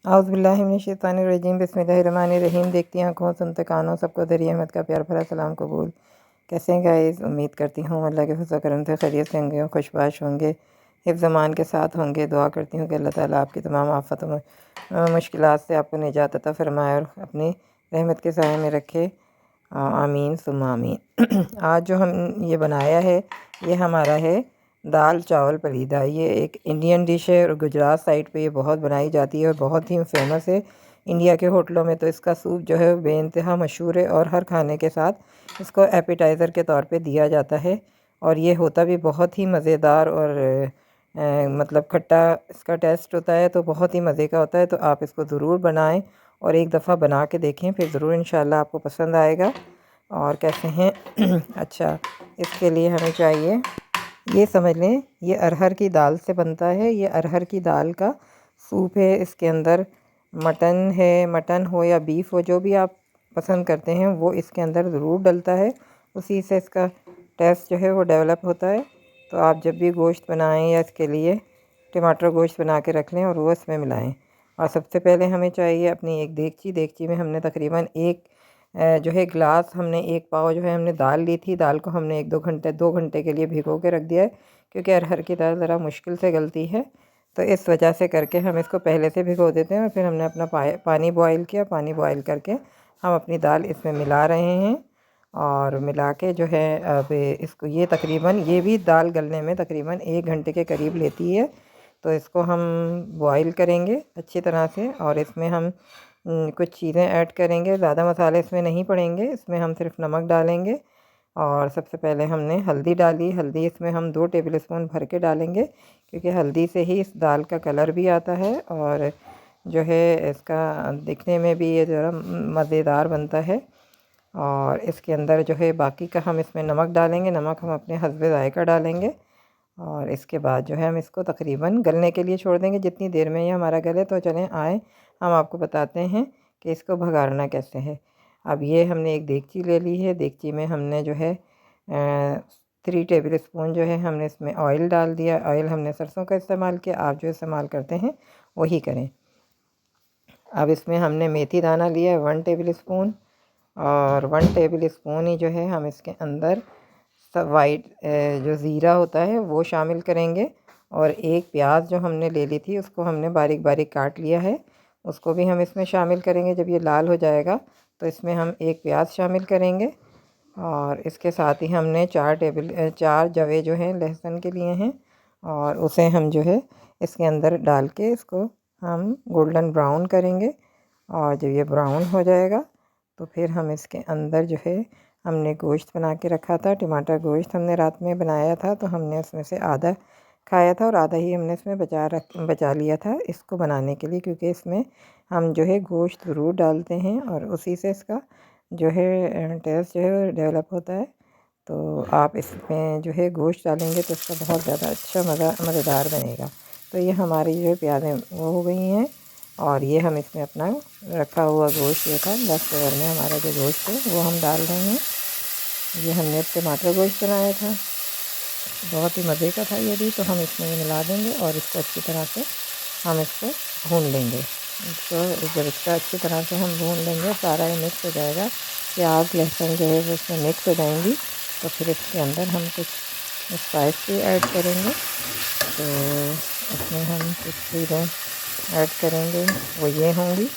औज़ुबिल्लाहिमिनश्शैतानिर्रजीम बिस्मिल्लाहिर्रहमानिर्रहीम। देखती आँखों सुनते कानों सबको दरिए अहमद का प्यार भरा सलाम कबूल। कैसे हैं गाइस? उम्मीद करती हूँ अल्लाह के फज़ल करम से खैरियत से होंगे, खुशबाश होंगे, हिफ्ज़ अमान के साथ होंगे। दुआ करती हूँ कि अल्लाह ताला आपकी तमाम आफ़तों मुश्किलात से आपको निजात अता फ़रमाए और अपनी रहमत के साए में रखे। आमीन सुम्मा आमीन। आज जो हम ये बनाया है ये हमारा है दाल चावल पलीदा। ये एक इंडियन डिश है और गुजरात साइड पे ये बहुत बनाई जाती है और बहुत ही फेमस है। इंडिया के होटलों में तो इसका सूप जो है बेइंतहा मशहूर है और हर खाने के साथ इसको एपेटाइज़र के तौर पे दिया जाता है। और ये होता भी बहुत ही मज़ेदार और मतलब खट्टा इसका टेस्ट होता है, तो बहुत ही मज़े का होता है। तो आप इसको ज़रूर बनाएं और एक दफ़ा बना के देखें, फिर ज़रूर इंशाल्लाह आपको पसंद आएगा। और कैसे हैं? अच्छा, इसके लिए हमें चाहिए, ये समझ लें, ये अरहर की दाल से बनता है। ये अरहर की दाल का सूप है। इसके अंदर मटन है, मटन हो या बीफ हो, जो भी आप पसंद करते हैं वो इसके अंदर ज़रूर डलता है। उसी से इसका टेस्ट जो है वो डेवलप होता है। तो आप जब भी गोश्त बनाएं या इसके लिए टमाटर गोश्त बना के रख लें और वो इसमें मिलाएं। और सबसे पहले हमें चाहिए अपनी एक देगची में हमने तकरीबन एक जो है गिलास, हमने एक पाव जो है हमने दाल ली थी। दाल को हमने 2 घंटे के लिए भिगो के रख दिया है, क्योंकि अरहर की दाल ज़रा मुश्किल से गलती है। तो इस वजह से करके हम इसको पहले से भिगो देते हैं और फिर हमने अपना पानी बॉयल किया। पानी बॉयल करके हम अपनी दाल इसमें मिला रहे हैं और मिला के जो है अब इसको ये भी दाल गलने में तकरीबन 1 घंटे के करीब लेती है। तो इसको हम बॉयल करेंगे अच्छी तरह से और इसमें हम कुछ चीज़ें ऐड करेंगे। ज़्यादा मसाले इसमें नहीं पड़ेंगे, इसमें हम सिर्फ नमक डालेंगे। और सबसे पहले हमने हल्दी डाली। हल्दी इसमें हम 2 टेबल स्पून भर के डालेंगे, क्योंकि हल्दी से ही इस दाल का कलर भी आता है और जो है इसका दिखने में भी ये ज़रा मज़ेदार बनता है। और इसके अंदर जो है बाकी का हम इसमें नमक डालेंगे। नमक हम अपने हस्बे ज़ायक़ा डालेंगे और इसके बाद जो है हम इसको तकरीबन गलने के लिए छोड़ देंगे। जितनी देर में ये हमारा गले, तो चलें आए हम आपको बताते हैं कि इसको भगाड़ना कैसे है। अब ये हमने एक देगची ले ली है। देगची में हमने जो है 3 टेबल स्पून जो है हमने इसमें ऑयल डाल दिया। ऑयल हमने सरसों का इस्तेमाल किया, आप जो इस्तेमाल करते हैं वही करें। अब इसमें हमने मेथी दाना लिया है 1 टेबल स्पून और 1 टेबल स्पून ही जो है हम इसके अंदर सब वाइट जो ज़ीरा होता है वो शामिल करेंगे। और एक प्याज जो हमने ले ली थी उसको हमने बारीक बारीक काट लिया है, उसको भी हम इसमें शामिल करेंगे। जब ये लाल हो जाएगा तो इसमें हम एक प्याज शामिल करेंगे। और इसके साथ ही हमने 4 जवे जो हैं लहसुन के लिए हैं, और उसे हम जो है इसके अंदर डाल के इसको हम गोल्डन ब्राउन करेंगे। और जब ये ब्राउन हो जाएगा तो फिर हम इसके अंदर जो है हमने गोश्त बना के रखा था, टमाटर गोश्त हमने रात में बनाया था, तो हमने उसमें से आधा खाया था और आधा ही हमने इसमें बचा लिया था इसको बनाने के लिए, क्योंकि इसमें हम जो है गोश्त ज़रूर डालते हैं और उसी से इसका जो है टेस्ट जो है डेवलप होता है। तो आप इसमें जो है गोश्त डालेंगे तो इसका बहुत ज़्यादा अच्छा मज़ेदार बनेगा। तो ये हमारी जो है प्याज़ें वो हो गई हैं और ये हम इसमें अपना रखा हुआ गोश्त जो था 10 ओवर में हमारा जो गोश्त है वो हम डाल रहे हैं। ये हमने टमाटर गोश्त बनाया था, बहुत ही मज़े का था ये भी। तो हम इसमें मिला देंगे और इसको अच्छी तरह से हम इसको भून लेंगे। इसको जब इसका अच्छी तरह से हम भून लेंगे, सारा ये मिक्स हो जाएगा, प्याज लहसुन जो है वो इसमें मिक्स हो जाएंगी, तो फिर इसके अंदर हम कुछ स्पाइस भी ऐड करेंगे। तो इसमें हम कुछ चीज़ें ऐड करेंगे, वो ये होंगी,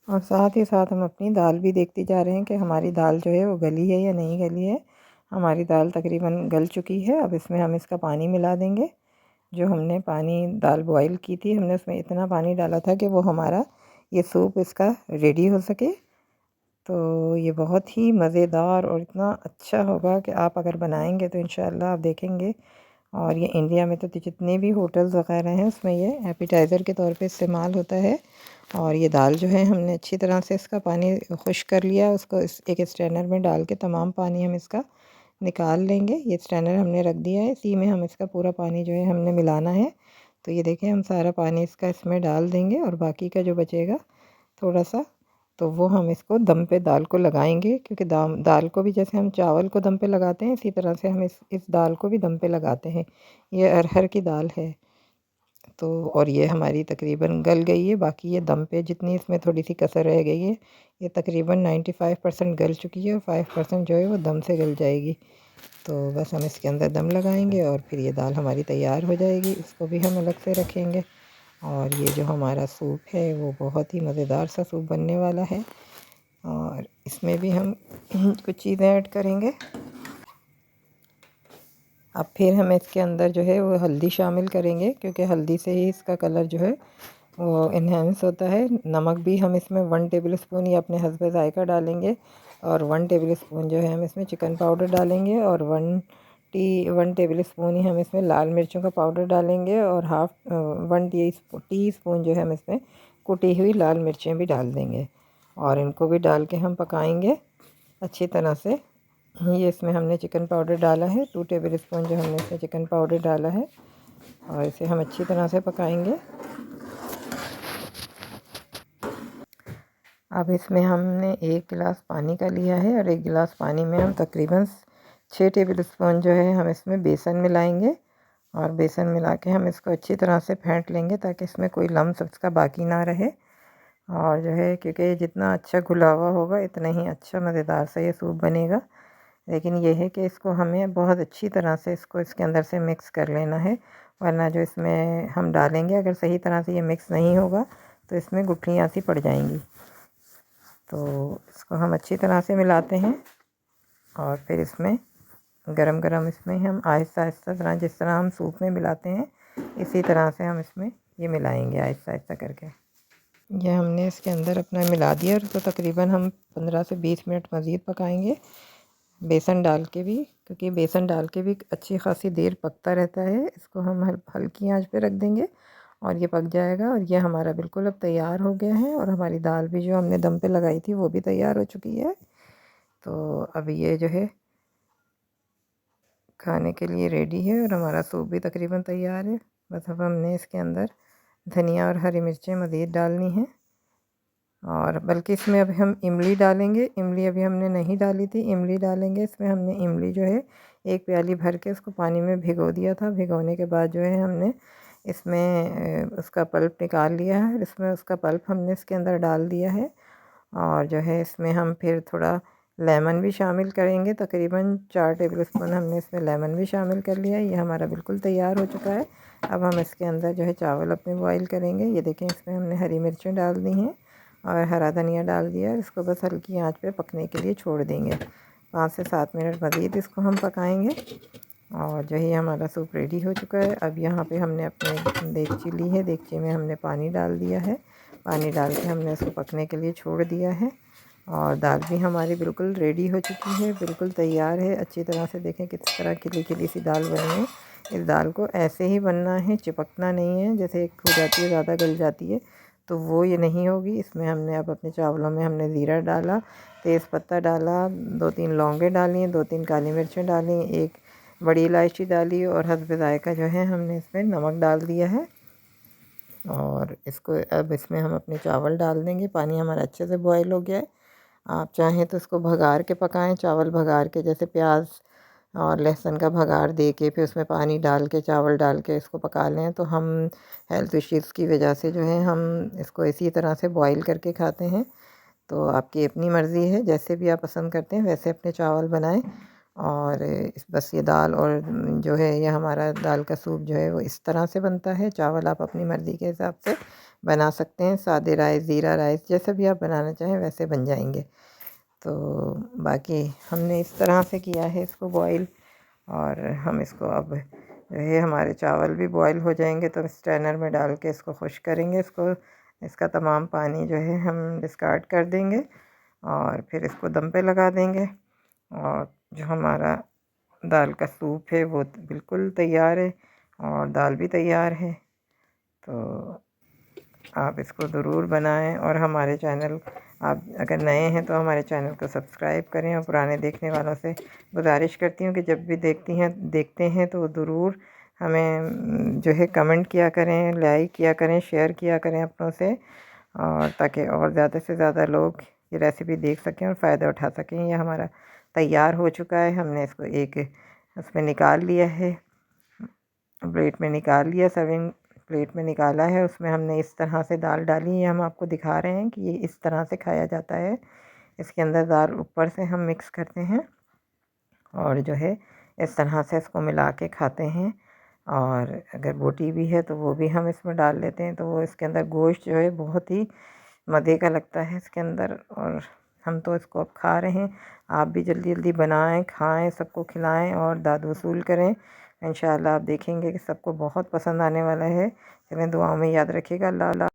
और साथ ही साथ हम अपनी दाल भी देखते जा रहे हैं कि हमारी दाल जो है वो गली है या नहीं गली है। हमारी दाल तकरीबन गल चुकी है। अब इसमें हम इसका पानी मिला देंगे। जो हमने पानी दाल बॉईल की थी, हमने उसमें इतना पानी डाला था कि वो हमारा ये सूप इसका रेडी हो सके। तो ये बहुत ही मज़ेदार और इतना अच्छा होगा कि आप अगर बनाएंगे तो इंशाल्लाह आप देखेंगे। और ये इंडिया में तो जितने भी होटल्स वगैरह हैं उसमें ये एपेटाइज़र के तौर पे इस्तेमाल होता है। और ये दाल जो है हमने अच्छी तरह से इसका पानी खुश्क कर लिया, उसको एक स्ट्रेनर में डाल के तमाम पानी हम इसका निकाल लेंगे। ये स्ट्रेनर हमने रख दिया है, इसी में हम इसका पूरा पानी जो है हमने मिलाना है। तो ये देखें हम सारा पानी इसका इसमें डाल देंगे और बाकी का जो बचेगा थोड़ा सा तो वो हम इसको दम पे दाल को लगाएंगे, क्योंकि दाल को भी जैसे हम चावल को दम पे लगाते हैं इसी तरह से हम इस दाल को भी दम पे लगाते हैं। ये अरहर की दाल है। तो और ये हमारी तकरीबन गल गई है, बाकी ये दम पे जितनी इसमें थोड़ी सी कसर रह गई है, ये तकरीबन 95% गल चुकी है और 5% जो है वो दम से गल जाएगी। तो बस हम इसके अंदर दम लगाएंगे और फिर ये दाल हमारी तैयार हो जाएगी। इसको भी हम अलग से रखेंगे। और ये जो हमारा सूप है वो बहुत ही मज़ेदार सा सूप बनने वाला है। और इसमें भी हम कुछ चीज़ें ऐड करेंगे। अब फिर हम इसके अंदर जो है वो हल्दी शामिल करेंगे, क्योंकि हल्दी से ही इसका कलर जो है वो इन्हेंस होता है। नमक भी हम इसमें 1 टेबल स्पून या अपने हस्ब ज़ायक़ा डालेंगे। और 1 टेबल स्पून जो है हम इसमें चिकन पाउडर डालेंगे। और 1 टेबल स्पून ही हम इसमें लाल मिर्चों का पाउडर डालेंगे। और 1 टी स्पून जो है हम इसमें कुटी हुई लाल मिर्चें भी डाल देंगे। और इनको भी डाल के हम पकाएंगे अच्छी तरह से। ये इसमें हमने चिकन पाउडर डाला है, 2 टेबल स्पून जो हमने इसमें चिकन पाउडर डाला है। और इसे हम अच्छी तरह से पकाएंगे। अब इसमें हमने 1 गिलास पानी का लिया है और 1 गिलास पानी में हम तकरीबन 6 टेबल स्पून जो है हम इसमें बेसन मिलाएंगे। और बेसन मिला के हम इसको अच्छी तरह से फेंट लेंगे, ताकि इसमें कोई लम्स इसका बाकी ना रहे। और जो है, क्योंकि जितना अच्छा घुला हुआ होगा इतना ही अच्छा मज़ेदार सा ये सूप बनेगा। लेकिन ये है कि इसको हमें बहुत अच्छी तरह से इसको इसके अंदर से मिक्स कर लेना है, वरना जो इसमें हम डालेंगे अगर सही तरह से ये मिक्स नहीं होगा तो इसमें गुठलियाँ सी पड़ जाएंगी। तो इसको हम अच्छी तरह से मिलाते हैं। और फिर इसमें गरम गरम इसमें हम आहिस्ता आहिस्ता तरह जिस तरह हम सूप में मिलाते हैं इसी तरह से हम इसमें ये मिलाएंगे आहिस्ता आहिस्ता करके। ये हमने इसके अंदर अपना मिला दिया और तो तकरीबन हम 15 से 20 मिनट मज़ीद पकाएंगे, बेसन डाल के भी, क्योंकि बेसन डाल के भी अच्छी खासी देर पकता रहता है। इसको हम हल्की आंच पे रख देंगे और ये पक जाएगा। और ये हमारा बिल्कुल अब तैयार हो गया है। और हमारी दाल भी जो हमने दम पे लगाई थी वो भी तैयार हो चुकी है। तो अब ये जो है खाने के लिए रेडी है और हमारा सूप भी तकरीबन तैयार है। बस अब हमने इसके अंदर धनिया और हरी मिर्चें मज़ीद डालनी हैं। और बल्कि इसमें अभी हम इमली डालेंगे। इमली अभी हमने नहीं डाली थी, इमली डालेंगे इसमें। हमने इमली जो है 1 प्याली भर के उसको पानी में भिगो दिया था। भिगोने के बाद जो है हमने इसमें उसका पल्प निकाल लिया है। इसमें उसका पल्प हमने इसके अंदर डाल दिया है। और जो है इसमें हम फिर थोड़ा लेमन भी शामिल करेंगे। तकरीबन 4 टेबल स्पून हमने इसमें लेमन भी शामिल कर लिया है। ये हमारा बिल्कुल तैयार हो चुका है। अब हम इसके अंदर जो है चावल अपने बॉईल करेंगे। ये देखें, इसमें हमने हरी मिर्चें डाल दी हैं और हरा धनिया डाल दिया है। इसको बस हल्की आंच पे पकने के लिए छोड़ देंगे। 5 से 7 मिनट मज़ीद इसको हम पकाएंगे। और जो है हमारा सूप रेडी हो चुका है। अब यहाँ पे हमने अपने देगची ली है, देगची में हमने पानी डाल दिया है। पानी डाल के हमने इसको पकने के लिए छोड़ दिया है। और दाल भी हमारी बिल्कुल रेडी हो चुकी है, बिल्कुल तैयार है। अच्छी तरह से देखें किस तरह खिली खिली सी दाल बनी है। इस दाल को ऐसे ही बनना है, चिपकना नहीं है। जैसे एक हो जाती है, ज़्यादा गल जाती है, तो वो ये नहीं होगी। इसमें हमने अब अपने चावलों में हमने ज़ीरा डाला, तेज़पत्ता डाला, 2-3 लौंगे डाली, 2-3 काली मिर्चें डाली, 1 बड़ी इलायची डाली और हस्ब ज़ायक़ा जो है हमने इसमें नमक डाल दिया है। और इसको अब इसमें हम अपने चावल डाल देंगे। पानी हमारा अच्छे से बॉयल हो गया है। आप चाहें तो इसको भगार के पकाएं, चावल भगार के, जैसे प्याज और लहसुन का भगार दे के फिर उसमें पानी डाल के चावल डाल के इसको पका लें। तो हम हेल्थ इश्यूज़ की वजह से जो है हम इसको इसी तरह से बॉईल करके खाते हैं। तो आपकी अपनी मर्ज़ी है, जैसे भी आप पसंद करते हैं वैसे अपने चावल बनाएं। और बस ये दाल और जो है ये हमारा दाल का सूप जो है वो इस तरह से बनता है। चावल आप अपनी मर्ज़ी के हिसाब से बना सकते हैं, सादे राइस, ज़ीरा राइस, जैसे भी आप बनाना चाहें वैसे बन जाएंगे। तो बाकी हमने इस तरह से किया है इसको बॉईल। और हम इसको अब जो है हमारे चावल भी बॉईल हो जाएंगे तो स्ट्रेनर में डाल के इसको खुश करेंगे। इसका तमाम पानी जो है हम डिस्कार्ड कर देंगे और फिर इसको दम पे लगा देंगे। और जो हमारा दाल का सूप है वो बिल्कुल तैयार है और दाल भी तैयार है। तो आप इसको ज़रूर बनाएं। और हमारे चैनल, आप अगर नए हैं तो हमारे चैनल को सब्सक्राइब करें। और पुराने देखने वालों से गुजारिश करती हूँ कि जब भी देखते हैं तो ज़रूर हमें जो है कमेंट किया करें, लाइक किया करें, शेयर किया करें अपनों से। और ताकि और ज़्यादा से ज़्यादा लोग ये रेसिपी देख सकें और फ़ायदा उठा सकें। ये हमारा तैयार हो चुका है। हमने इसको एक उसमें निकाल लिया है, प्लेट में निकाल लिया, सर्विंग प्लेट में निकाला है। उसमें हमने इस तरह से दाल डाली है। हम आपको दिखा रहे हैं कि ये इस तरह से खाया जाता है। इसके अंदर दाल ऊपर से हम मिक्स करते हैं और जो है इस तरह से इसको मिला के खाते हैं। और अगर बोटी भी है तो वो भी हम इसमें डाल लेते हैं, तो वो इसके अंदर गोश्त जो है बहुत ही मज़े का लगता है इसके अंदर। और हम तो इसको अब खा रहे हैं। आप भी जल्दी जल्दी बनाएं, खाएं, सबको खिलाएं और दाद वसूल करें। इंशाअल्लाह आप देखेंगे कि सबको बहुत पसंद आने वाला है। चलें, दुआओं में याद रखिएगा। अल्लाह।